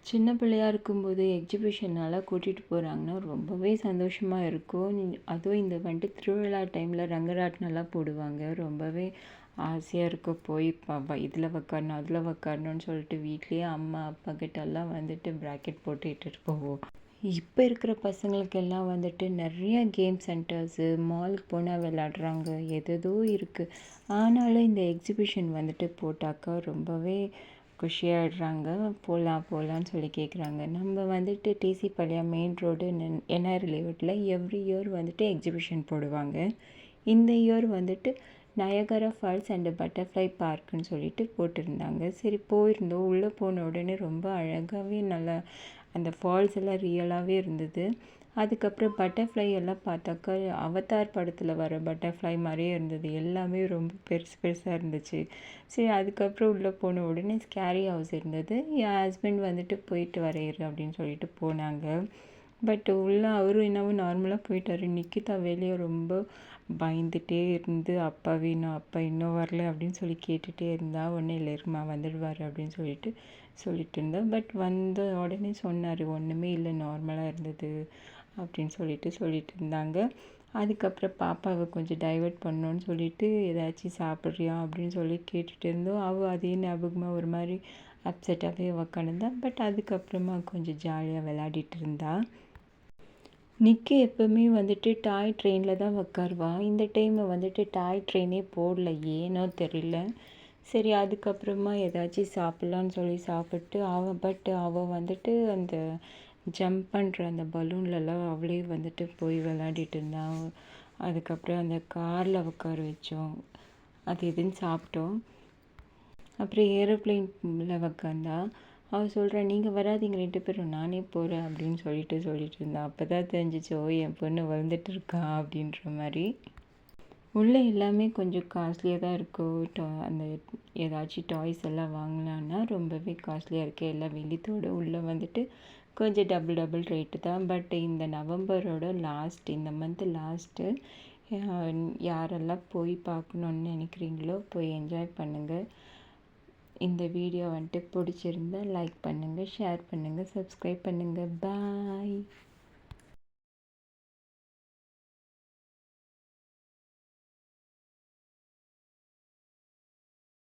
சின்ன பிள்ளையா இருக்கும்போது எக்ஸிபிஷன்லாம் கூட்டிகிட்டு போகிறாங்கன்னா ரொம்பவே சந்தோஷமாக இருக்கும். அதுவும் இந்த வந்துட்டு திருவிழா டைமில் ரங்கராட்டினம்லாம் போடுவாங்க. ரொம்பவே ஆசையாக இருக்கும் போய் இதில் உக்காரணும் அதில் உக்காரணும்னு சொல்லிட்டு வீட்லேயே அம்மா அப்பா கிட்டெல்லாம் வந்துட்டு ப்ராக்கெட் போட்டு இட்டுட்டு போவோம். இப்போ இருக்கிற பசங்களுக்கெல்லாம் வந்துட்டு நிறைய கேம் சென்டர்ஸு மாலுக்கு போனால் விளாடுறாங்க, எதோ இருக்குது. ஆனாலும் இந்த எக்ஸிபிஷன் வந்துட்டு போட்டாக்கா ரொம்பவே குஷியாகிடுறாங்க. போகலாம் போகலான்னு சொல்லி கேட்குறாங்க. நம்ம வந்துட்டு T C Palayam main road N R லேஅவுட்டில் எவ்ரி இயர் வந்துட்டு எக்ஸிபிஷன் போடுவாங்க. இந்த இயர் வந்துட்டு நயகரா ஃபால்ஸ் அண்டு பட்டர்ஃப்ளை பார்க்குன்னு சொல்லிட்டு போட்டிருந்தாங்க. சரி போயிருந்தோம். உள்ளே போன உடனே ரொம்ப அழகாகவே நல்லா அந்த ஃபால்ஸ் எல்லாம் ரியலாகவே இருந்தது. அதுக்கப்புறம் பட்டர்ஃப்ளை எல்லாம் பார்த்தாக்கா அவதார் படத்தில் வர பட்டர்ஃப்ளை மாதிரியே இருந்தது. எல்லாமே ரொம்ப பெருசு பெருசாக இருந்துச்சு. சரி அதுக்கப்புறம் உள்ளே போன உடனே ஸ்கேரி ஹவுஸ் இருந்தது. என் ஹஸ்பண்ட் வந்துட்டு போயிட்டு வரையிரு அப்படின்னு சொல்லிட்டு போனாங்க. பட் உள்ளே அவரும் என்னவோ நார்மலாக போயிட்டார். நிக்கிதா வெளியே ரொம்ப பயந்துகிட்டே இருந்து அப்பா வேணும், அப்பா இன்னும் வரல அப்படின்னு சொல்லி கேட்டுகிட்டே இருந்தா. ஒன்றும் இல்லை இருமா வந்துடுவார் அப்படின்னு சொல்லிட்டு இருந்தேன். பட் வந்த உடனே சொன்னார் ஒன்றுமே இல்லை நார்மலாக இருந்தது அப்படின்னு சொல்லிட்டு இருந்தாங்க. அதுக்கப்புறம் பாப்பாவை கொஞ்சம் டைவர்ட் பண்ணணுன்னு சொல்லிட்டு ஏதாச்சும் சாப்பிட்றியா அப்படின்னு சொல்லி கேட்டுகிட்டு இருந்தோம். அவள் அதே ஞாபகமாக ஒரு மாதிரி அப்செட்டாகவே உக்காந்துருந்தா. பட் அதுக்கப்புறமா கொஞ்சம் ஜாலியாக விளையாடிட்டு இருந்தா. நிக்கி எப்போவுமே வந்துட்டு டாய் ட்ரெயினில் தான் உக்காருவா. இந்த டைம் வந்துட்டு டாய் ட்ரெயினே போடல, ஏனோ தெரியல. சரி அதுக்கப்புறமா ஏதாச்சும் சாப்பிட்லான்னு சொல்லி சாப்பிட்டு அவள் வந்துட்டு அந்த ஜம்ப் பண்ணுற அந்த பலூன்லலாம் அவளே வந்துட்டு போய் விளையாடிட்டு இருந்தாள். அதுக்கப்புறம் அந்த காரில் உட்கார வச்சோம், அது இதுன்னு சாப்பிட்டோம். அப்புறம் ஏரோப்ளைனில் உக்காந்தா. அவள் சொல்கிறா நீங்கள் வராதிங்க 2 பேரும் நானே போகிறேன் அப்படின்னு சொல்லிட்டு இருந்தா. அப்போ தான் தெரிஞ்சிச்சு ஓ என் பொண்ணு வளர்ந்துட்டு இருக்கா அப்படின்ற மாதிரி. உள்ளே எல்லாமே கொஞ்சம் காஸ்ட்லியாக தான் இருக்கும். அந்த ஏதாச்சும் டாய்ஸ் எல்லாம் வாங்கலான்னா ரொம்பவே காஸ்ட்லியாக இருக்குது. எல்லாம் வெளித்தோடு உள்ளே வந்துட்டு கொஞ்சம் டபுள் ரேட்டு தான். பட் இந்த நவம்பரோட இந்த மந்த் லாஸ்ட்டு யாரெல்லாம் போய் பார்க்கணுன்னு நினைக்கிறீங்களோ போய் என்ஜாய் பண்ணுங்கள். இந்த வீடியோ வந்துட்டு பிடிச்சிருந்தா லைக் பண்ணுங்கள், ஷேர் பண்ணுங்கள், சப்ஸ்கிரைப் பண்ணுங்கள். பாய்.